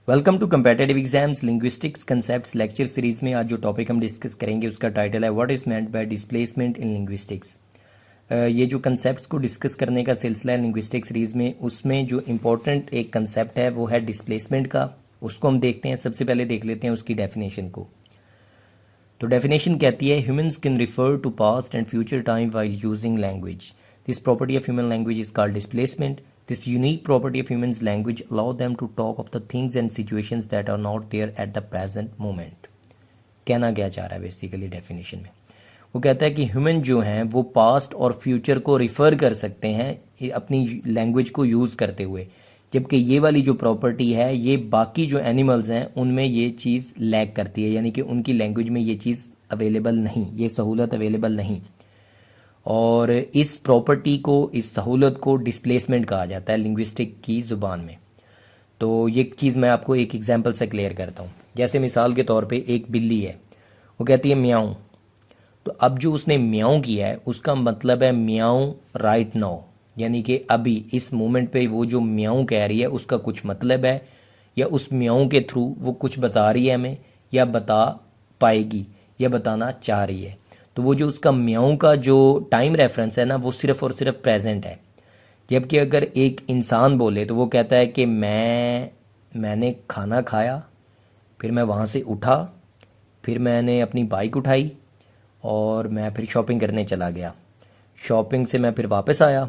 Welcome to competitive exams linguistics concepts lecture series में आज जो टॉपिक हम डिस्कस करेंगे उसका टाइटल है what is meant by displacement in linguistics. ये जो कंसेप्ट्स को डिस्कस करने का सिलसिला है लिंग्विस्टिक्स सीरीज में, उसमें जो इम्पोर्टेंट एक कंसेप्ट है वो है डिस्प्लेसमेंट का। उसको हम देखते हैं। सबसे पहले देख लेते हैं उसकी डेफिनेशन को। तो डेफिनेशन कहती है humans can refer to past and future time while using language. This property of human language is called displacement. This unique property of humans' language allow them to talk of the things and situations that are not there at the present moment. कहना क्या चाह रहा है basically definition में? वो कहता है कि ह्यूमन जो हैं वो पास्ट और फ्यूचर को रिफ़र कर सकते हैं अपनी लैंग्वेज को यूज़ करते हुए, जबकि ये वाली जो प्रॉपर्टी है ये बाकी जो एनिमल्स हैं उनमें ये चीज़ लैग करती है, यानी कि उनकी लैंग्वेज में ये चीज़ अवेलेबल नहीं, ये सहूलत अवेलेबल नहीं। और इस प्रॉपर्टी को, इस सहूलत को डिस्प्लेसमेंट कहा जाता है लिंग्विस्टिक की ज़ुबान में। तो ये चीज़ मैं आपको एक एग्जांपल से क्लियर करता हूँ। जैसे मिसाल के तौर पे एक बिल्ली है, वो कहती है म्याऊं। तो अब जो उसने म्याऊं किया है उसका मतलब है म्याऊं राइट नाउ, यानी कि अभी इस मोमेंट पे वो जो म्याऊं कह रही है उसका कुछ मतलब है, या उस म्याऊं के थ्रू वो कुछ बता रही है हमें, या बता पाएगी, या बताना चाह रही है। तो वो जो उसका म्याऊं का जो टाइम रेफरेंस है ना, वो सिर्फ और सिर्फ प्रेजेंट है। जबकि अगर एक इंसान बोले तो वो कहता है कि मैंने खाना खाया, फिर मैं वहाँ से उठा, फिर मैंने अपनी बाइक उठाई और मैं फिर शॉपिंग करने चला गया। शॉपिंग से मैं फिर वापस आया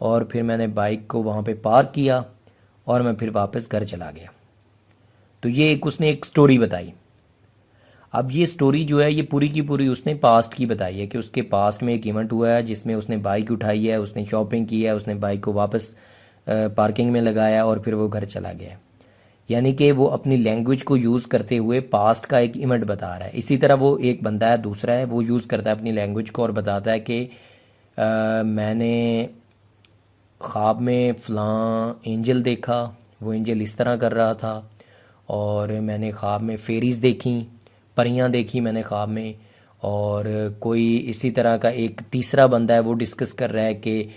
और फिर मैंने बाइक को वहाँ पे पार्क किया और मैं फिर वापस घर चला गया। तो ये उसने एक स्टोरी बताई। अब ये स्टोरी जो है ये पूरी की पूरी उसने पास्ट की बताई है कि उसके पास्ट में एक इवेंट हुआ है जिसमें उसने बाइक उठाई है, उसने शॉपिंग की है, उसने बाइक को वापस पार्किंग में लगाया और फिर वो घर चला गया। यानी कि वो अपनी लैंग्वेज को यूज़ करते हुए पास्ट का एक इवेंट बता रहा है। इसी तरह वो एक बंदा है, दूसरा है, वो यूज़ करता है अपनी लैंग्वेज को और बताता है कि मैंने ख्वाब में फ़लाँ एंजल देखा, वो एंजल इस तरह कर रहा था, और मैंने ख्वाब में फेरीज़ देखी, परियां देखी मैंने ख्वाब में। और कोई इसी तरह का एक तीसरा बंदा है, वो डिस्कस कर रहा है कि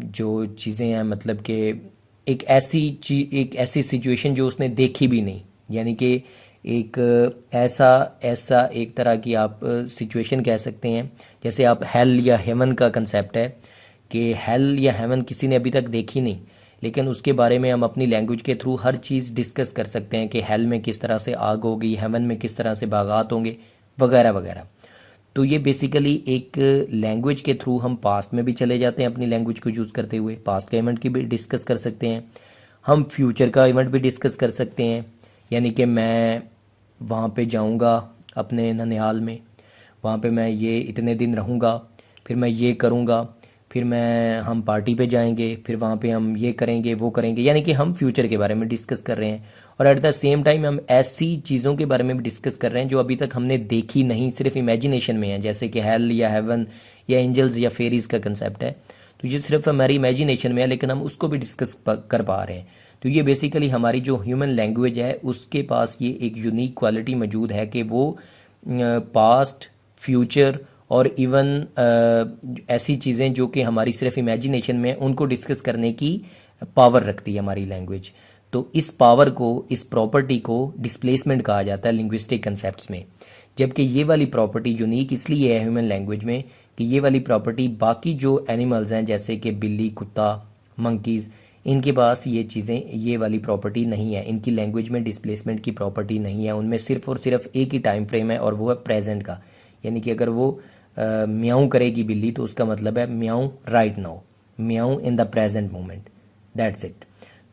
जो चीज़ें हैं, मतलब कि एक ऐसी सिचुएशन जो उसने देखी भी नहीं, यानी कि एक ऐसा एक तरह की आप सिचुएशन कह सकते हैं। जैसे आप हेल या हेवन का कंसेप्ट है कि हेल या हेवन किसी ने अभी तक देखी नहीं, लेकिन उसके बारे में हम अपनी लैंग्वेज के थ्रू हर चीज़ डिस्कस कर सकते हैं कि हेल में किस तरह से आग होगी, हेवन में किस तरह से बागात होंगे, वगैरह वगैरह। तो ये बेसिकली एक लैंग्वेज के थ्रू हम पास्ट में भी चले जाते हैं अपनी लैंग्वेज को यूज़ करते हुए, पास्ट का इवेंट की भी डिस्कस कर सकते हैं, हम फ्यूचर का इवेंट भी डिस्कस कर सकते हैं। यानी कि मैं वहाँ पे जाऊँगा अपने ननिहाल में, वहाँ पे मैं ये इतने दिन रहूँगा, फिर मैं ये करूँगा, फिर हम पार्टी पे जाएंगे, फिर वहाँ पे हम ये करेंगे वो करेंगे, यानी कि हम फ्यूचर के बारे में डिस्कस कर रहे हैं। और एट द सेम टाइम हम ऐसी चीज़ों के बारे में भी डिस्कस कर रहे हैं जो अभी तक हमने देखी नहीं, सिर्फ इमेजिनेशन में है, जैसे कि हेल या हेवन या एंजल्स या फेरीज़ का कंसेप्ट है। तो ये सिर्फ हमारी इमेजिनेशन में है, लेकिन हम उसको भी डिस्कस कर पा रहे हैं। तो ये बेसिकली हमारी जो ह्यूमन लैंग्वेज है उसके पास ये एक यूनिक क्वालिटी मौजूद है कि वो पास्ट, फ्यूचर और इवन ऐसी चीज़ें जो कि हमारी सिर्फ इमेजिनेशन में उनको डिस्कस करने की पावर रखती है हमारी लैंग्वेज। तो इस पावर को, इस प्रॉपर्टी को डिस्प्लेसमेंट कहा जाता है लिंग्विस्टिक कंसेप्ट्स में। जबकि ये वाली प्रॉपर्टी यूनिक इसलिए है ह्यूमन लैंग्वेज में कि ये वाली प्रॉपर्टी बाकी जो एनिमल्स हैं जैसे कि बिल्ली, कुत्ता, मंकीज़, इनके पास ये चीज़ें, ये वाली प्रॉपर्टी नहीं है। इनकी लैंग्वेज में डिस्प्लेसमेंट की प्रॉपर्टी नहीं है। उनमें सिर्फ और सिर्फ एक ही टाइम फ्रेम है और वो है प्रेजेंट का। यानी कि अगर वो म्याऊं करेगी बिल्ली तो उसका मतलब है म्याऊं राइट नाउ, म्याऊं in the present moment, that's it.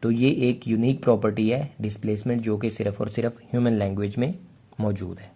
तो ये एक यूनिक प्रॉपर्टी है डिस्प्लेसमेंट जो कि सिर्फ और सिर्फ ह्यूमन लैंग्वेज में मौजूद है।